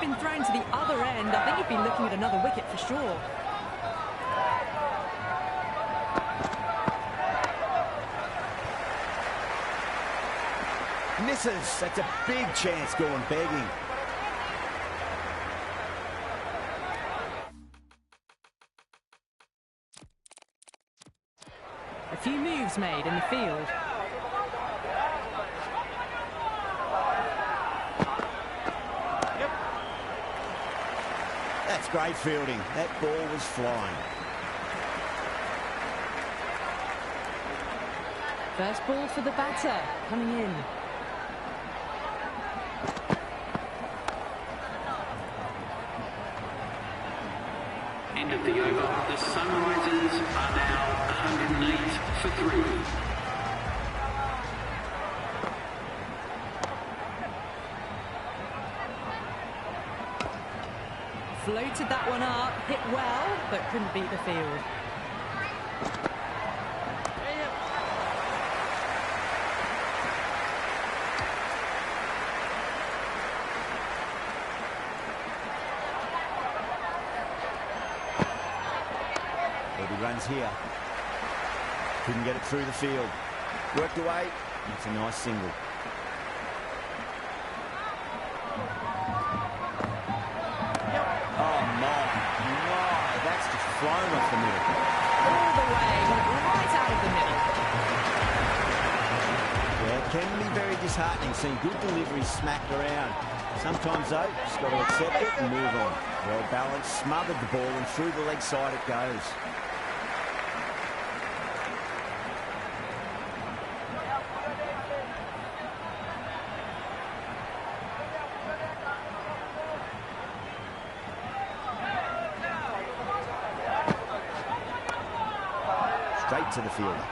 been thrown to the other end, I think he'd be looking at another wicket for sure. Misses. That's a big chance going begging. A few moves made in the field. That's great fielding. That ball was flying. First ball for the batter, coming in. End of the over. The Sunrisers are now 108 for 3. Floated that one up, hit well, but couldn't beat the field. Runs here. Couldn't get it through the field. Worked away. It's a nice single. Oh my, that's just flown off the middle. All the way, right out of the middle. Yeah, it can be very disheartening seeing good deliveries smacked around. Sometimes though, just got to accept it and move on. Well balanced, smothered the ball and through the leg side it goes. Straight to the fielder.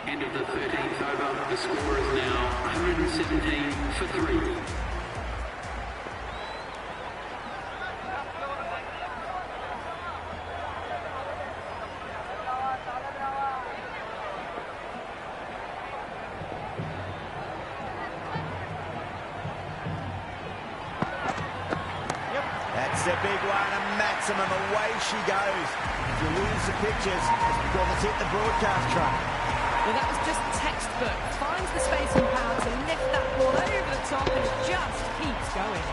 End of the 13th over. The score is now 117 for 3. That's a big one, a maximum. Away she goes. If you lose the pictures, it's because it's hit the broadcast truck. Well, that was just textbook. Finds the space and power to lift that ball over the top and it just keeps going.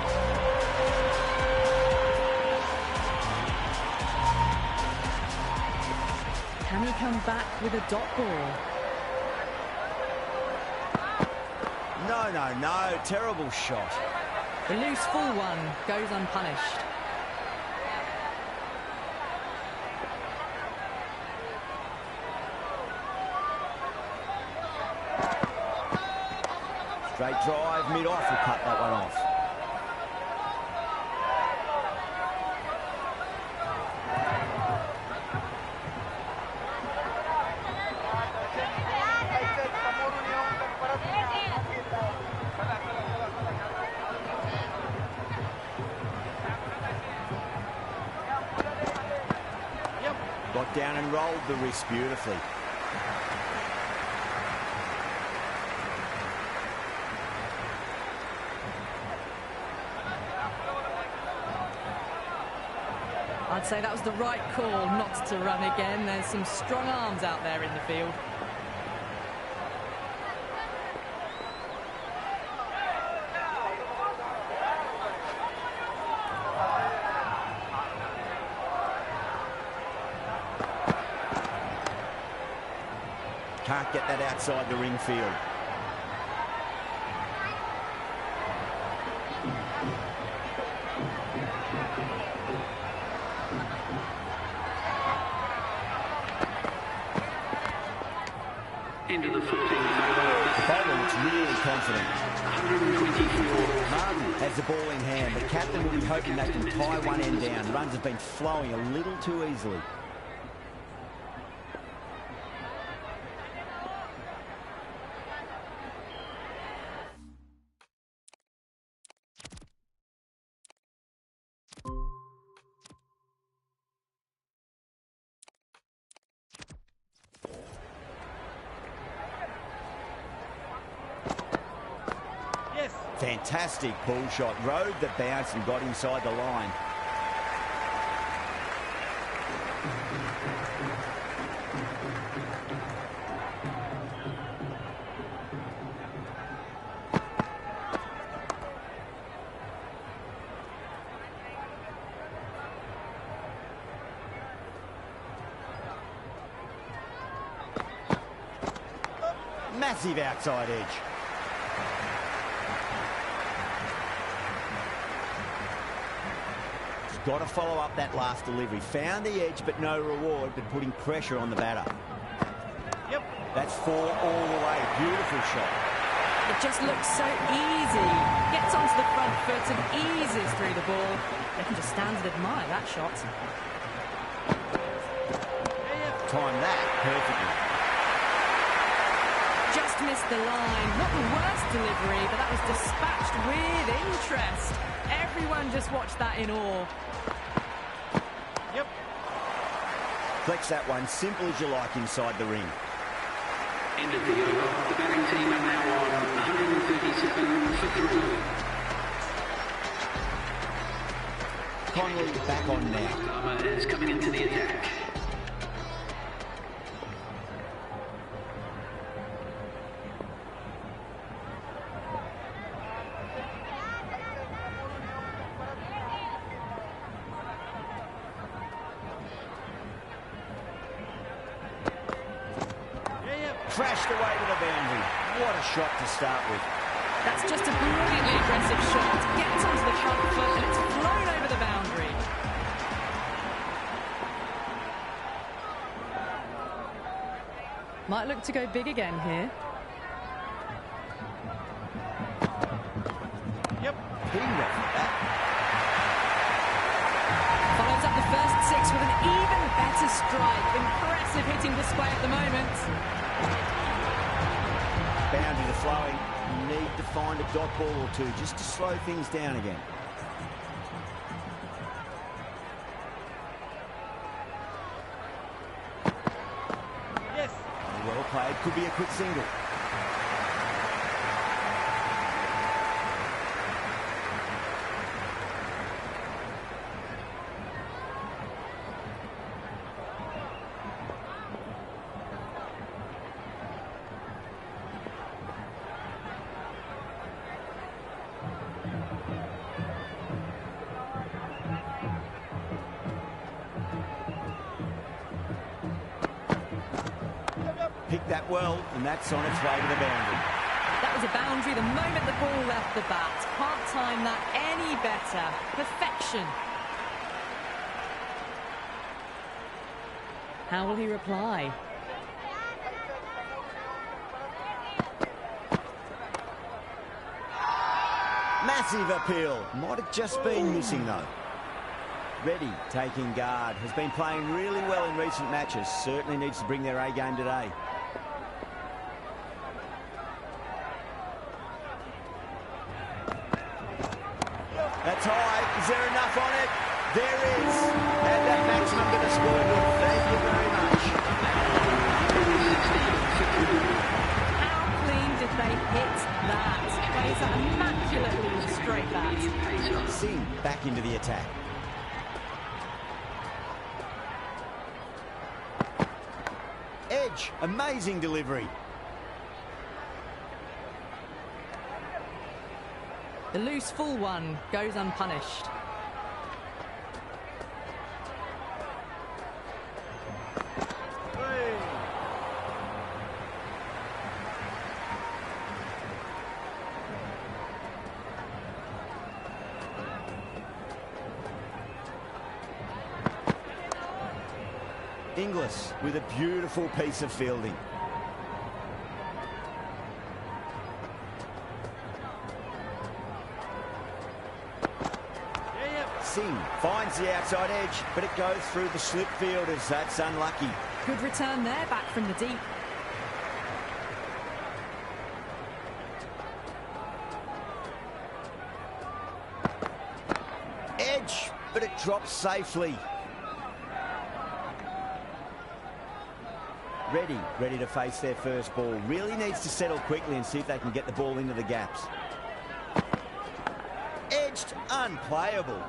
Can he come back with a dot ball? No. Terrible shot. The loose full one goes unpunished. Straight drive, mid-off, will cut that one off. Got down and rolled the wrist beautifully. I'd say that was the right call not to run again. There's some strong arms out there in the field. Can't get that outside the ring field. Into the 14th. The bowler looks really confident. 124. Martin has the ball in hand. The captain will be hoping they can tie one end down. Runs have been flowing a little too easily. Fantastic pull shot. Rode the bounce and got inside the line. Massive outside edge. He's got to follow up that last delivery. Found the edge, but no reward, but putting pressure on the batter. Yep. That's 4 all the way. Beautiful shot. It just looks so easy. Gets onto the front foot and eases through the ball. They can just stand and admire that shot. Timed that perfectly. Just missed the line. Not the worst delivery, but that was dispatched with interest. Everyone just watched that in awe. Yep. Flex that one, simple as you like inside the ring. End of the over. The batting team are now on 137 for 3. Connolly back on now. Palmer is coming into the attack. Crashed away to the boundary. What a shot to start with. That's just a brilliantly aggressive shot. Gets onto the front foot and it's flown over the boundary. Might look to go big again here. Yep. Bingo for that. Follows up the first 6 with an even better strike. Impressive hitting display at the moment. Boundary to flowing. You need to find a dot ball or two just to slow things down again. Yes. Well played. Could be a quick single. Picked that well, and that's on its way to the boundary. That was a boundary the moment the ball left the bat. Can't time that any better. Perfection. How will he reply? Massive appeal. Might have just been missing, though. Reddy taking guard. Has been playing really well in recent matches. Certainly needs to bring their A game today. That's high. Is there enough on it? There is. And that maximum going to score good. Thank you very much. How clean did they hit that? Plays that immaculately with a straight bat. Singh back into the attack. Edge. Amazing delivery. The loose full one goes unpunished. Inglis with a beautiful piece of fielding. Singh finds the outside edge, but it goes through the slip fielders. That's unlucky. Good return there, back from the deep. Edge, but it drops safely. Ready to face their first ball. Really needs to settle quickly and see if they can get the ball into the gaps. stretched, unplayable.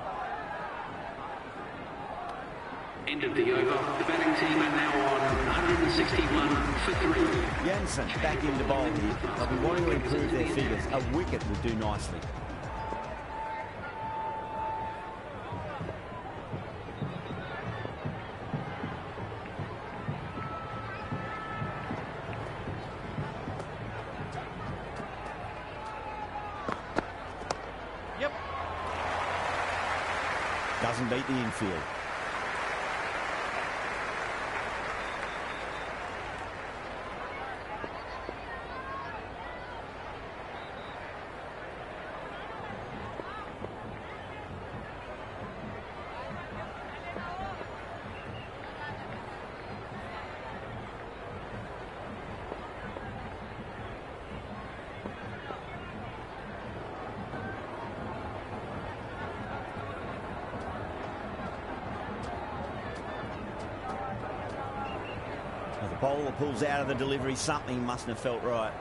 End of the over. The batting team are now on 161 for 3. Jansen back into bowl here. They'll be wanting to improve their figures. A wicket would do nicely. Yep. Doesn't beat the infield. The bowler pulls out of the delivery. Something mustn't have felt right.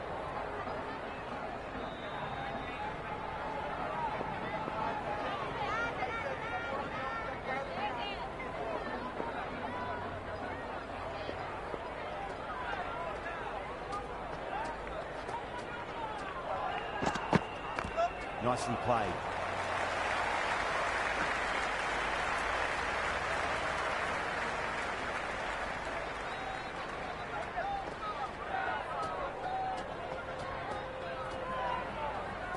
Nicely played.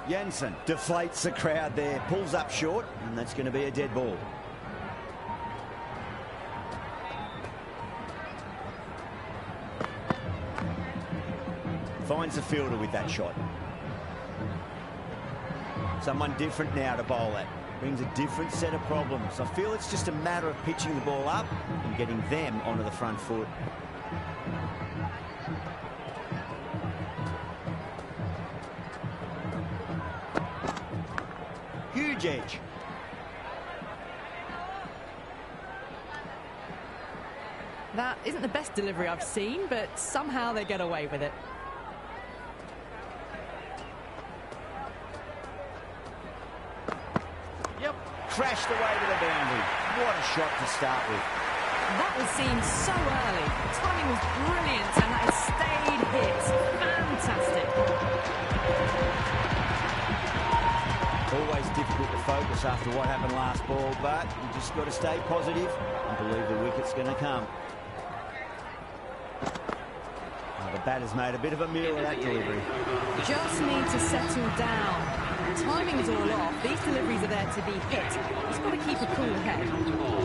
Jansen deflates the crowd there, pulls up short, and that's going to be a dead ball. Finds the fielder with that shot. Someone different now to bowl at. Brings a different set of problems. I feel it's just a matter of pitching the ball up and getting them onto the front foot. Huge edge. That isn't the best delivery I've seen, but somehow they get away with it. Yep. Crashed away to the boundary. What a shot to start with. That was seen so early. The timing was brilliant, and that has stayed hit. Fantastic. Always difficult to focus after what happened last ball, but you just got to stay positive and believe the wicket's going to come. Oh, the batter's made a bit of a meal of that delivery. Just need to settle down. Timing's all off. These deliveries are there to be hit. He's got to keep a cool head.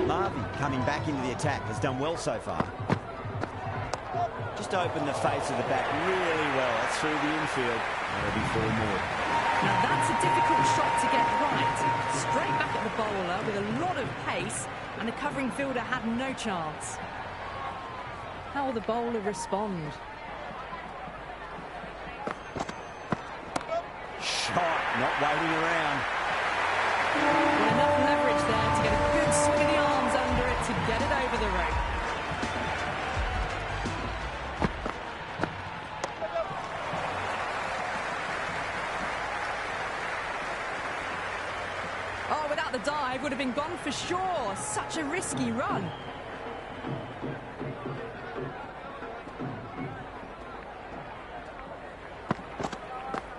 Marvin coming back into the attack has done well so far. Just opened the face of the bat really well. That's through the infield. That'll be 4 more. Now that's a difficult shot to get right. Straight back at the bowler with a lot of pace, and the covering fielder had no chance. How will the bowler respond? Shot, not waiting around. Well, enough leverage there to get a good swing of the arms under it to get it over the rope. Oh, without the dive, would have been gone for sure. Such a risky run.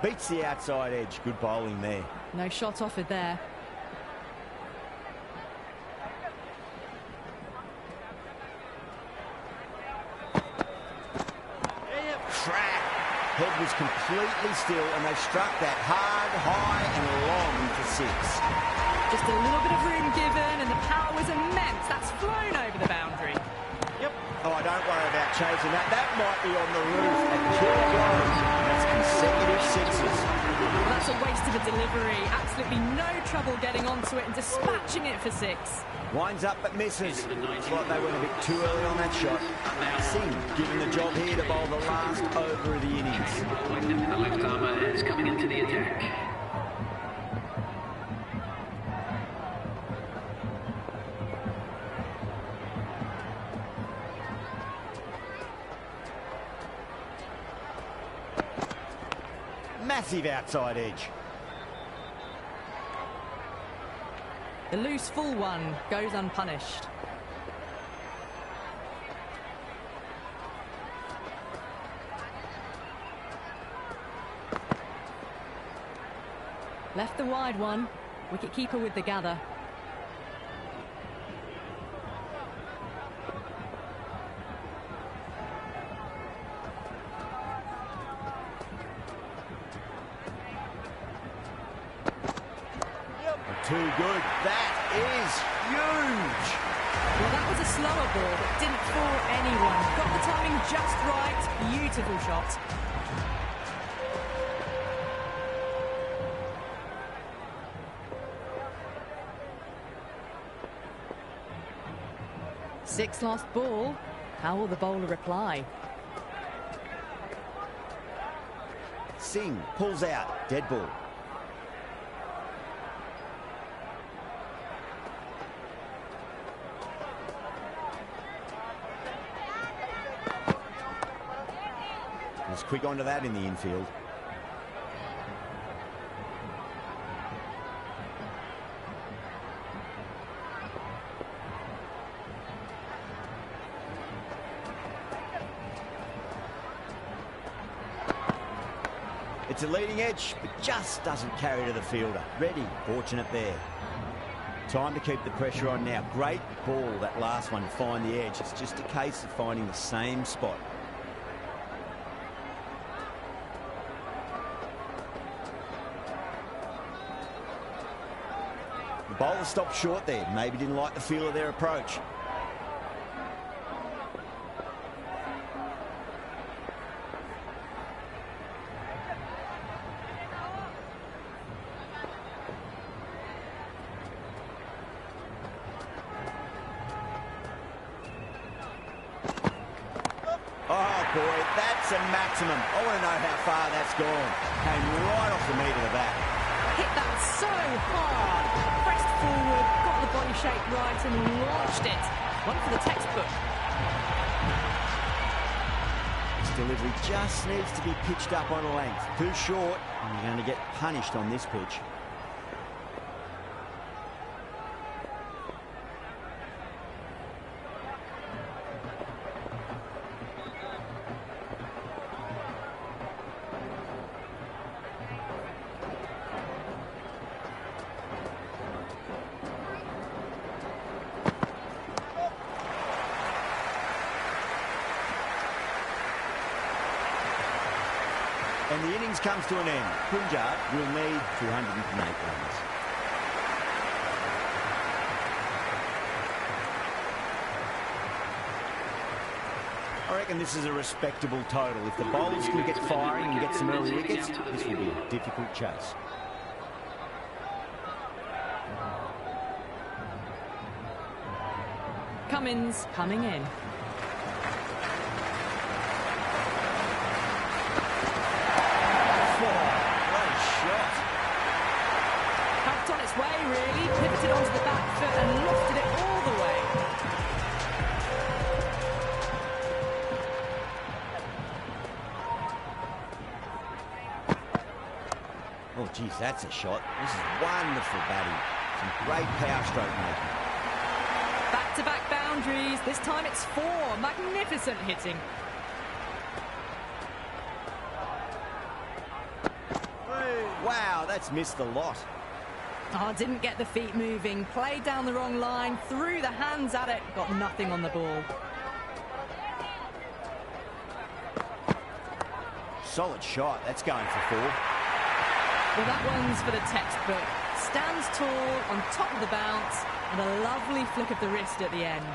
Beats the outside edge. Good bowling there. No shot offered there. Crack. Head was completely still, and they struck that hard, high, and long for 6. Just a little bit of room given, and the power was immense. That's flown over the boundary. Yep. Oh, don't worry about chasing that. That might be on the roof at killer blows. That's consecutive 6s. Well, that's a waste of a delivery. Absolutely no trouble getting onto it and dispatching it for 6. Winds up but misses. Looks like they went a bit too early on that shot. Singh given the job here to bowl the last over of the innings. The left armour is coming into the attack. Massive outside edge. The loose full one goes unpunished. Left the wide one. Wicket-keeper with the gather. Too good. That is huge. Well, that was a slower ball that didn't fool anyone. Got the timing just right. Beautiful shot. Six last ball. How will the bowler reply? Singh pulls out. Dead ball. Was quick onto that in the infield. It's a leading edge, but just doesn't carry to the fielder. Reddy, fortunate there. Time to keep the pressure on now. Great ball, that last one, to find the edge. It's just a case of finding the same spot. The bowler stopped short there. Maybe didn't like the feel of their approach. Oh boy, that's a maximum. I want to know how far that's gone. Came right off the meat of the bat. Hit that so hard. Pressed forward, got the body shape right and launched it. One for the textbook. This delivery just needs to be pitched up on a length. Too short, and you're going to get punished on this pitch. And the innings comes to an end. Punjab will need 208 runs. I reckon this is a respectable total. If the bowlers can get firing and get some early wickets, this will be a difficult chase. Cummins coming in. On its way, really, pivoted onto the back foot and lofted it all the way. Oh, geez, that's a shot. This is wonderful batting. Some great power stroke making. Back-to-back boundaries. This time it's 4. Magnificent hitting. Wow, that's missed the lot. Oh, didn't get the feet moving. Played down the wrong line. Threw the hands at it. Got nothing on the ball. Solid shot. That's going for 4. Well, that one's for the textbook. Stands tall on top of the bounce and a lovely flick of the wrist at the end.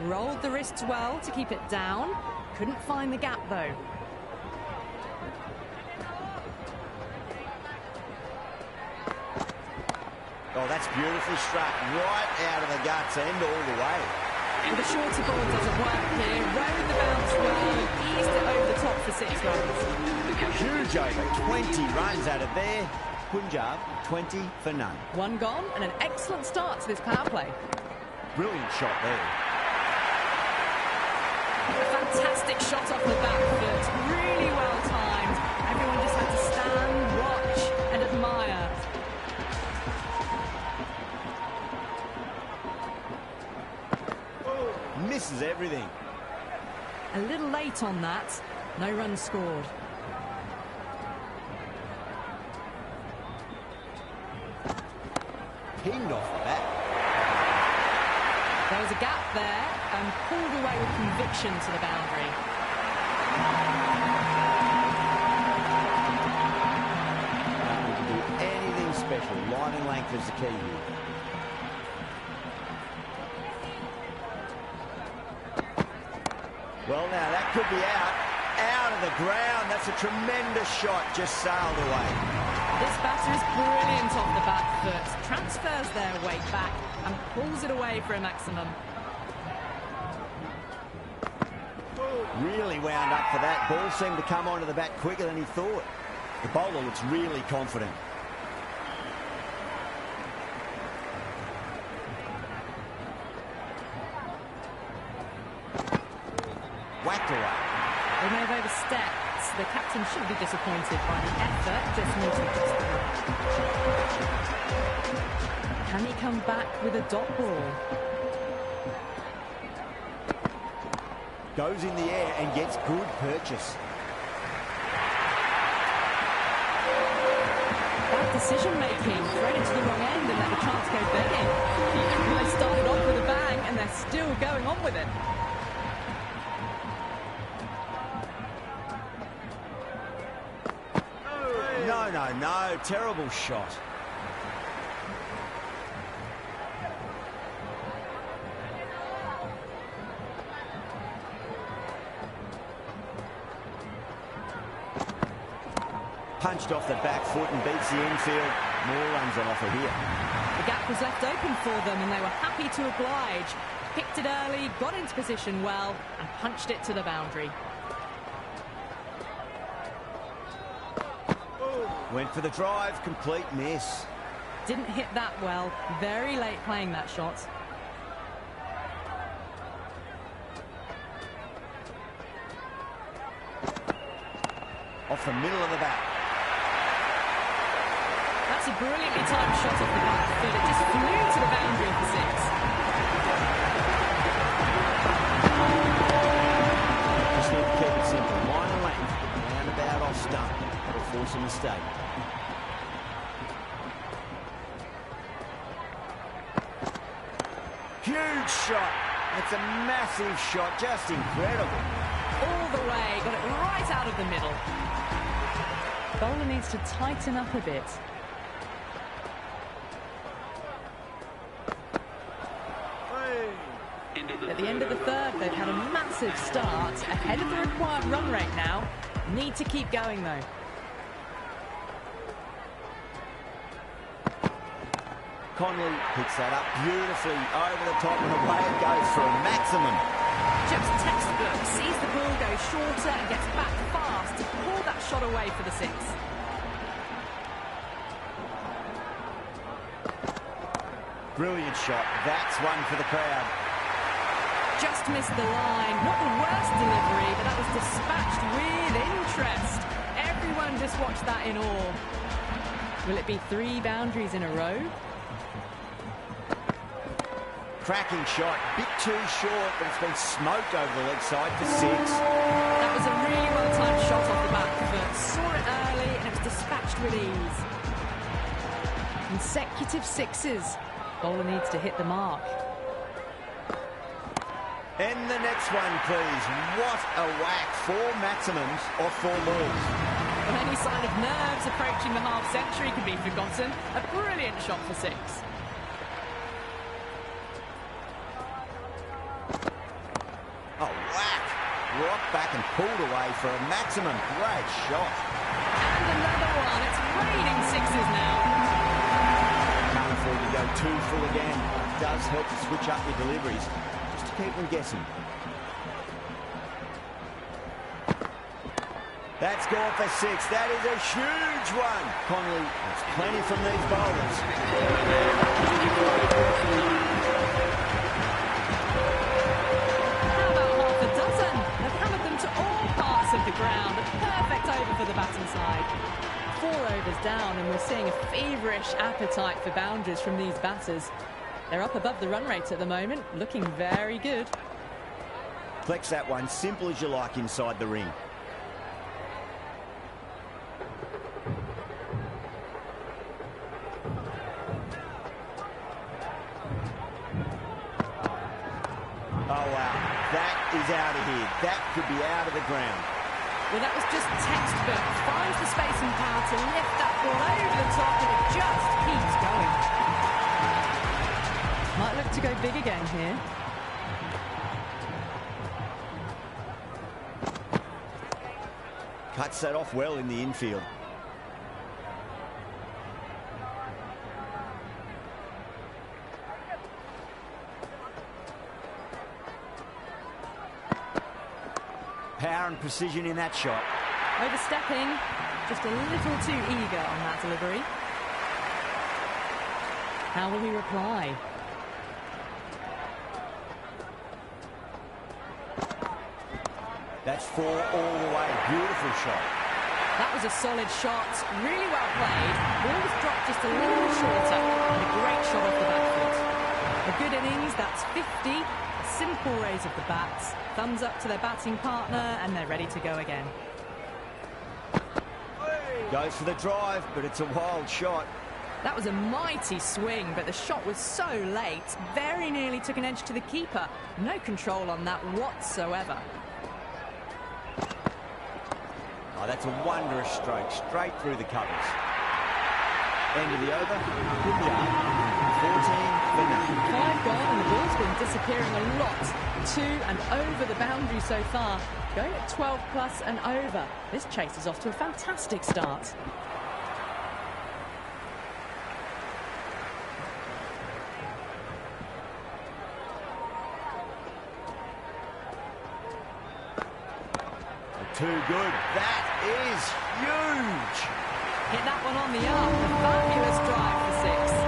Rolled the wrists well to keep it down. Couldn't find the gap, though. Oh, that's beautifully struck. Right out of the guts end all the way. Well, the shorter ball doesn't work here. Rode the bounce well and eased it over the top for 6 runs. Huge over. 20 runs out of there. Punjab, 20 for none. One gone and an excellent start to this power play. Brilliant shot there. Fantastic shot off the back foot, really well timed. Everyone just had to stand, watch and admire. Misses everything. A little late on that, no runs scored. Pinged off the bat. There was a gap there and pulled away with conviction to the boundary. He can do anything special. Line and length is the key here. Well, now that could be out of the ground. That's a tremendous shot, just sailed away. This batter is brilliant off the back foot, transfers their weight back and pulls it away for a maximum. Really wound up for that. Ball seemed to come onto the bat quicker than he thought. The bowler looks really confident. Whacked away. They may have overstepped. The captain shouldn't be disappointed by the effort, just needed just right. Can he come back with a dot ball? Goes in the air and gets good purchase. Bad decision making, thread it to the wrong end and let the chance go begging. They started off with a bang and they're still going on with it. No, terrible shot. Punched off the back foot and beats the infield. More runs on offer here. The gap was left open for them and they were happy to oblige. Picked it early, got into position well and punched it to the boundary. Went for the drive, complete miss. Didn't hit that well, very late playing that shot. Off the middle of the bat. That's a brilliantly timed shot off the back foot. It just flew to the boundary for six. Just need to keep it simple. Line and length, roundabout off stump. That'll force a mistake. Huge shot. It's a massive shot, just incredible. All the way, got it right out of the middle. Bowler needs to tighten up a bit. At the end of the third, they've had a massive start, ahead of the required run rate now. Need to keep going though. Connolly picks that up beautifully over the top and away it goes for a maximum. Just textbook, sees the ball go shorter and gets back fast to pull that shot away for the six. Brilliant shot. That's one for the crowd. Just missed the line. Not the worst delivery, but that was dispatched with interest. Everyone just watched that in awe. Will it be 3 boundaries in a row? Cracking shot. Bit too short, but it's been smoked over the leg side for 6. That was a really well-timed shot off the back foot. Saw it early and it was dispatched with ease. Consecutive sixes. Bowler needs to hit the mark. And the next one, please. What a whack. 4 maximums off 4 balls. Well, any sign of nerves approaching the half-century can be forgotten. A brilliant shot for 6. Oh, whack. Rocked back and pulled away for a maximum. Great shot. And another one. It's raining sixes now. Can't afford to go too full again. It does help to switch up your deliveries. Keep them guessing. That's gone for 6. That is a huge one. Connolly, that's plenty from these bowlers. How about half a dozen? batting side. 4 overs down, and we're seeing a feverish appetite for boundaries from these batters. They're up above the run rate at the moment, looking very good. Flex that one, simple as you like inside the ring. Oh, wow. That is out of here. That could be out of the ground. Well, that was just textbook. Finds the space and power to lift that ball over the top, and it just keeps going. Might look to go big again here. Cuts that off well in the infield. Power and precision in that shot. Overstepping, just a little too eager on that delivery. How will he reply? That's 4 all the way. Beautiful shot. That was a solid shot, really well played. Ball was dropped just a little shorter, and a great shot off the back foot. A good innings, that's 50. A simple raise of the bats. Thumbs up to their batting partner, and they're ready to go again. Goes for the drive, but it's a wild shot. That was a mighty swing, but the shot was so late. Very nearly took an edge to the keeper. No control on that whatsoever. Oh, that's a wondrous stroke, straight through the covers. End of the over. Good job. 14 for nothing. 5 gone, and the ball's been disappearing a lot. To and over the boundary so far. Going at 12 plus and over. This chase is off to a fantastic start. Too good. That is huge. Hit that one on the up. A fabulous drive for 6.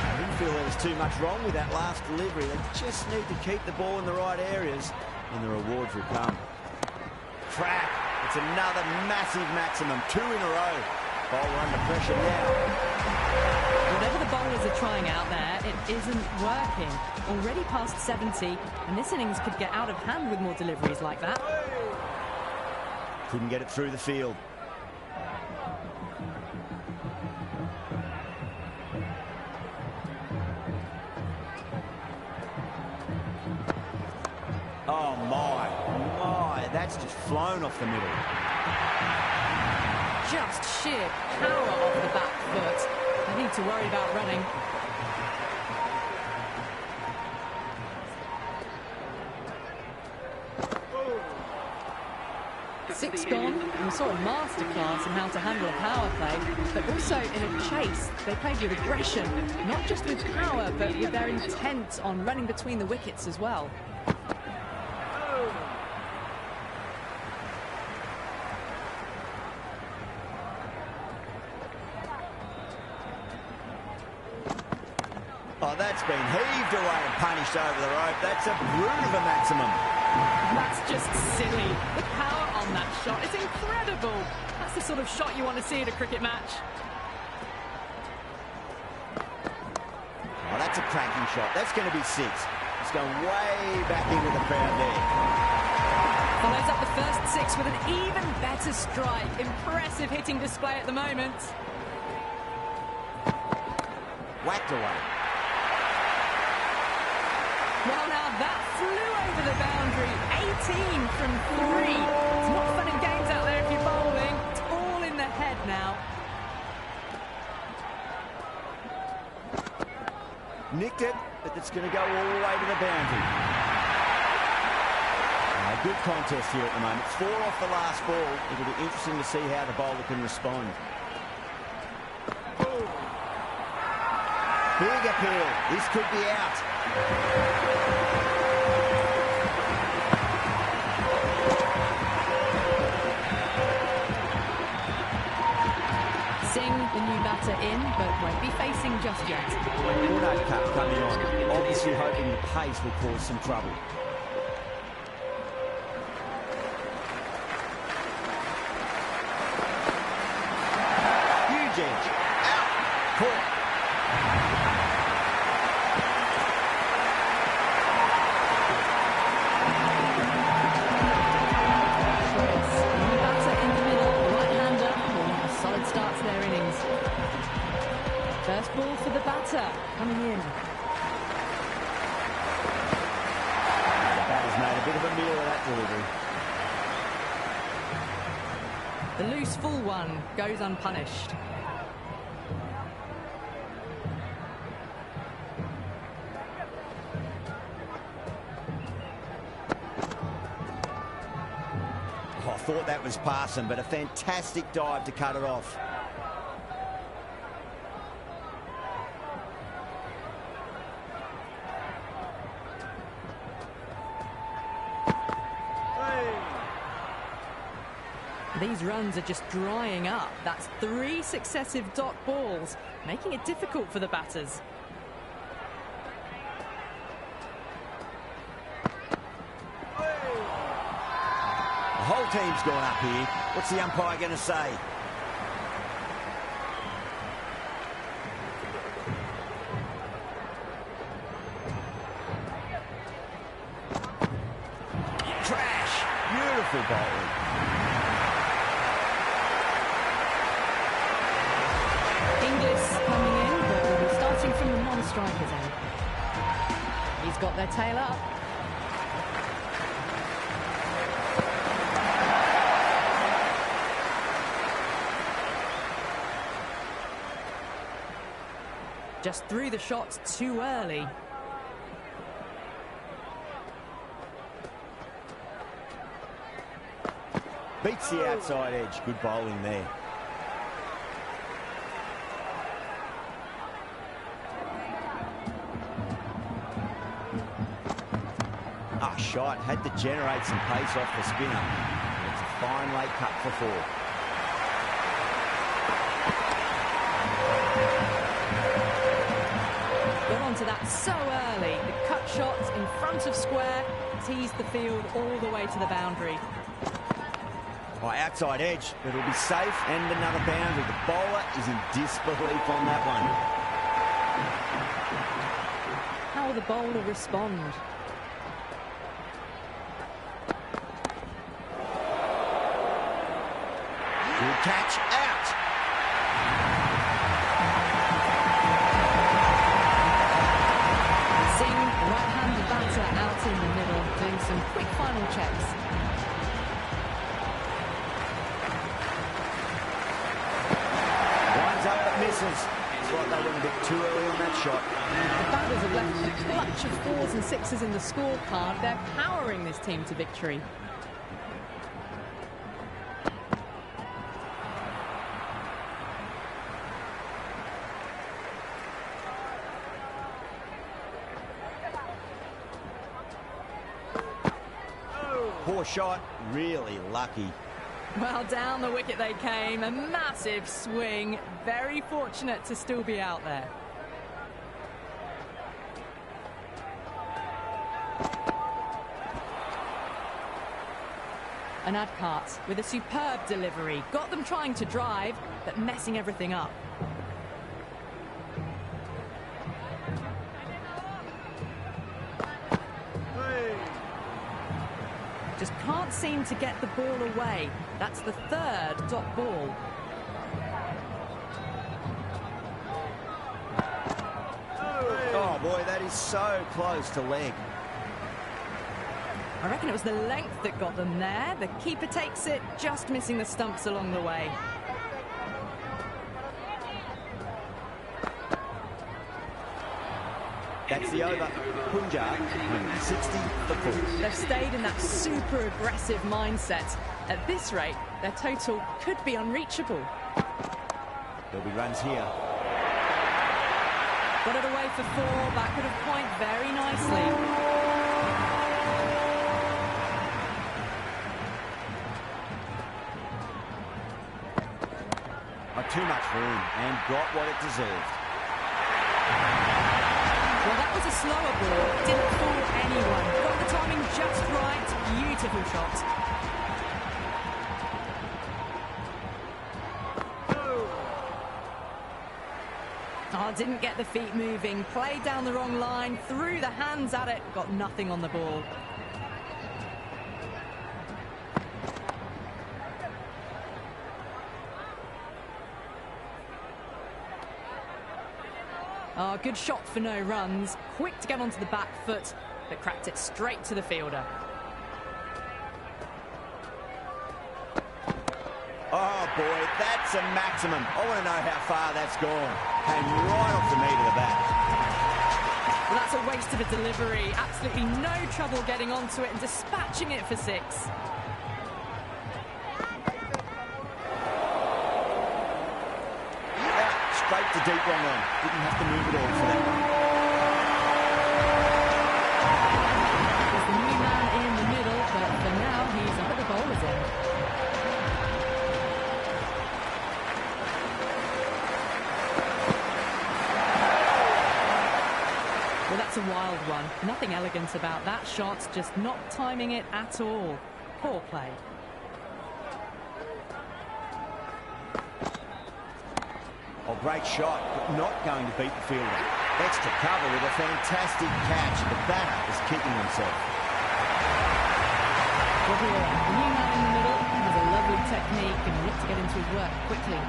I didn't feel there was too much wrong with that last delivery. They just need to keep the ball in the right areas, and the rewards will come. Crack. It's another massive maximum. 2 in a row. Bowler under pressure now. Whatever the bowlers are trying out there, it isn't working. Already past 70, and this innings could get out of hand with more deliveries like that. Couldn't get it through the field. Oh, my. That's just flown off the middle. Just sheer power off the back foot. I need to worry about running. Six gone, and we saw a masterclass in how to handle a power play, but also in a chase. They played with aggression, not just with power, but with their intent on running between the wickets as well. Oh, that's been heaved away and punished over the rope. That's a brute of a maximum. That's just silly. The power on that shot is incredible. That's the sort of shot you want to see at a cricket match. Oh, that's a cracking shot. That's going to be 6. It's going way back into the crowd there. Follows up the first 6 with an even better strike. Impressive hitting display at the moment. Whacked away. Well, now that flew over the boundary. 18 from 3. It's not fun and games out there if you're bowling. It's all in the head now. Nicked it, but it's going to go all the way to the boundary. Good contest here at the moment. 4 off the last ball. It'll be interesting to see how the bowler can respond. Big appeal. This could be out. Singh, the new batter, in, but won't be facing just yet. Auto cut coming on. Obviously hoping the pace will cause some trouble. First ball for the batter, coming in. The batter's made a bit of a meal of that delivery. The loose full one goes unpunished. Oh, I thought that was passing, but a fantastic dive to cut it off. These runs are just drying up. That's 3 successive dot balls, making it difficult for the batters. The whole team's gone up here. What's the umpire going to say? Trash! Beautiful bowling. Inglis coming in, but we'll be starting from the non-striker's end. He's got their tail up. Just threw the shots too early. Beats the outside edge. Good bowling there. Shot had to generate some pace off the spinner. It's a fine late cut for 4. Got onto that so early. The cut shots in front of square teased the field all the way to the boundary. Oh, outside edge, but it'll be safe and another boundary. The bowler is in disbelief on that one. How will the bowler respond? Good catch, out. Singh, right-handed batter, out in the middle, doing some quick final checks. Winds up but misses. It's like they went a bit too early on that shot. The batters have left a clutch of 4s and 6s in the scorecard. They're powering this team to victory. Poor shot, really lucky. Well, down the wicket they came, a massive swing. Very fortunate to still be out there. And Adkart with a superb delivery. Got them trying to drive, but messing everything up. Just can't seem to get the ball away. That's the 3rd dot ball. Oh boy, that is so close to leg. I reckon it was the length that got them there. The keeper takes it, just missing the stumps along the way. That's the over. Punjab, 60 for full. They've stayed in that super aggressive mindset. At this rate, their total could be unreachable. There'll be runs here. Got it away for 4, backward of point very nicely. Too much room and got what it deserved. Well, that was a slower ball. Didn't fool anyone. Got the timing just right. Beautiful shot. Oh, didn't get the feet moving. Played down the wrong line. Threw the hands at it. Got nothing on the ball. Oh, good shot for no runs. Quick to get onto the back foot, but cracked it straight to the fielder. Oh, boy, that's a maximum. I want to know how far that's gone. Came right off the meat of the bat. Well, that's a waste of a delivery. Absolutely no trouble getting onto it and dispatching it for 6. Straight to deep wrong on. Didn't have to move at all for that one. There's the new man in the middle, but for now he's up at the bowler's end. Well, that's a wild one. Nothing elegant about that shot, just not timing it at all. Poor play. Oh, great shot, but not going to beat the fielder. Extra cover with a fantastic catch. The batter is kicking himself. Well, here, the new man in the middle has a lovely technique and will look to get into his work quickly.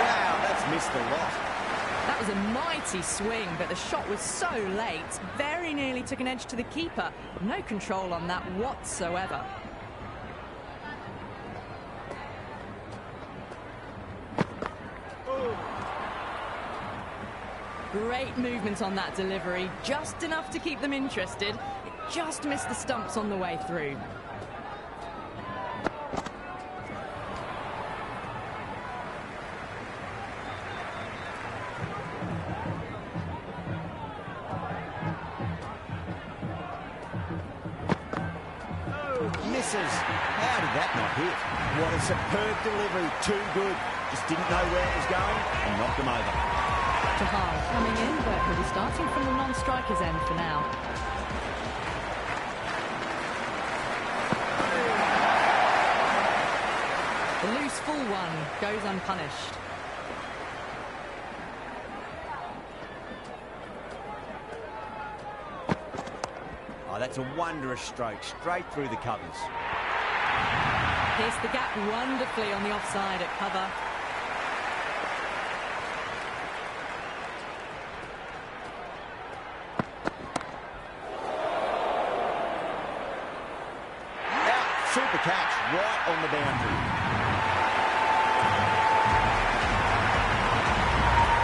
Wow, that's missed a lot. That was a mighty swing, but the shot was so late. Very nearly took an edge to the keeper. No control on that whatsoever. Great movement on that delivery. Just enough to keep them interested. It just missed the stumps on the way through. Misses. How did that not hit? What a superb delivery. Too good. Just didn't know where it was going and knocked him over. Chahal coming in, but he'll be starting from the non-striker's end for now. The loose full one goes unpunished. Oh, that's a wondrous stroke. Straight through the covers. Pierced the gap wonderfully on the offside at cover. Super catch right on the boundary.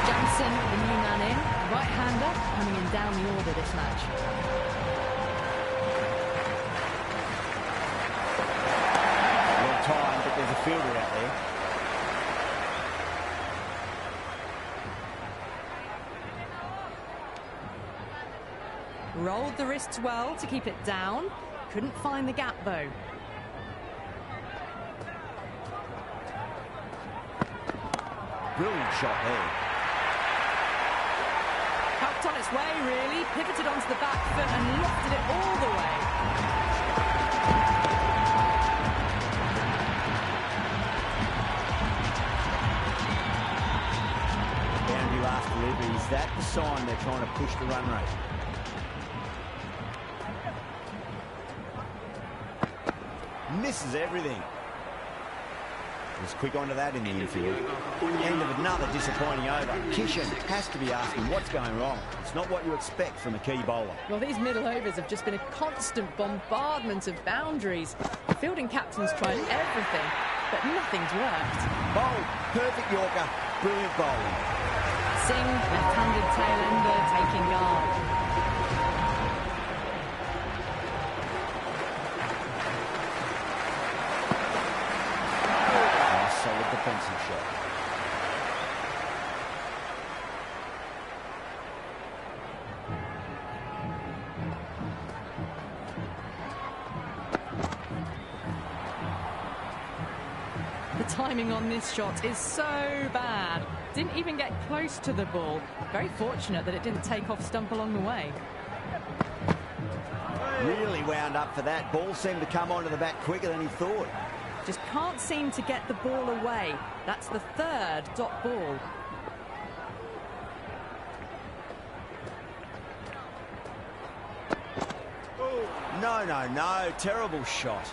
Jansen, the new man in, right-hander, coming in down the order this match. Well timed, but there's a fielder out there. Rolled the wrists well to keep it down. Couldn't find the gap though. Brilliant shot there. Helped on its way, really. Pivoted onto the back foot and lofted it all the way. Boundary last delivery. Is that the sign they're trying to push the run rate? Misses everything. Was quick onto that in the infield. End of another disappointing over. Kishan has to be asking what's going wrong. It's not what you expect from a key bowler. Well, these middle overs have just been a constant bombardment of boundaries. The fielding captain's tried everything, but nothing's worked. Bowl, perfect Yorker, brilliant bowling. Singh, left-handed tail-ender, taking guard. Solid defensive shot. The timing on this shot is so bad. Didn't even get close to the ball. Very fortunate that it didn't take off stump along the way. Really wound up for that. Ball seemed to come onto the bat quicker than he thought. Just can't seem to get the ball away. That's the third dot ball. No. Terrible shot.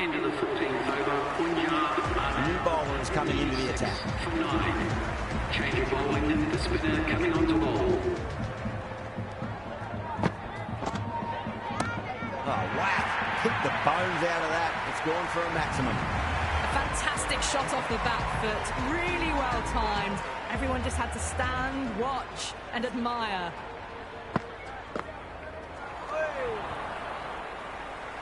End of the 14th over. Punjab are New bowler is coming into the attack. for 9. Change of bowling. The spinner coming on to bowl. Oh, whack. Hit the bones out of that. It's gone for a maximum. A fantastic shot off the back foot, really well timed. Everyone just had to stand, watch and admire.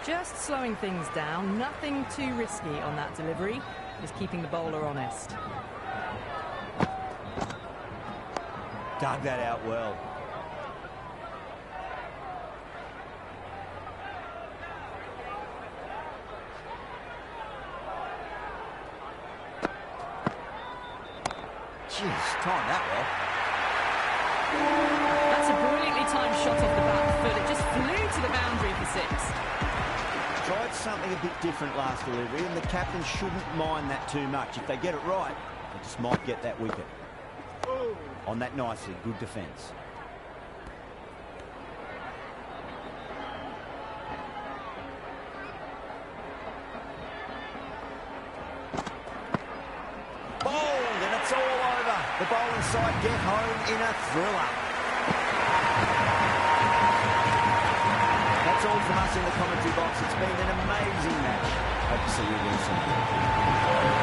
Just slowing things down, nothing too risky on that delivery, just keeping the bowler honest. Dug that out well. Jeez, time that well. That's a brilliantly timed shot off the back foot. It just flew to the boundary for 6. Tried something a bit different last delivery, and the captain shouldn't mind that too much. If they get it right, they just might get that wicket. On that nicely, good defence. Bowled, and it's all over. The bowling side get home in a thriller. That's all from us in the commentary box. It's been an amazing match. Hope to see you again soon.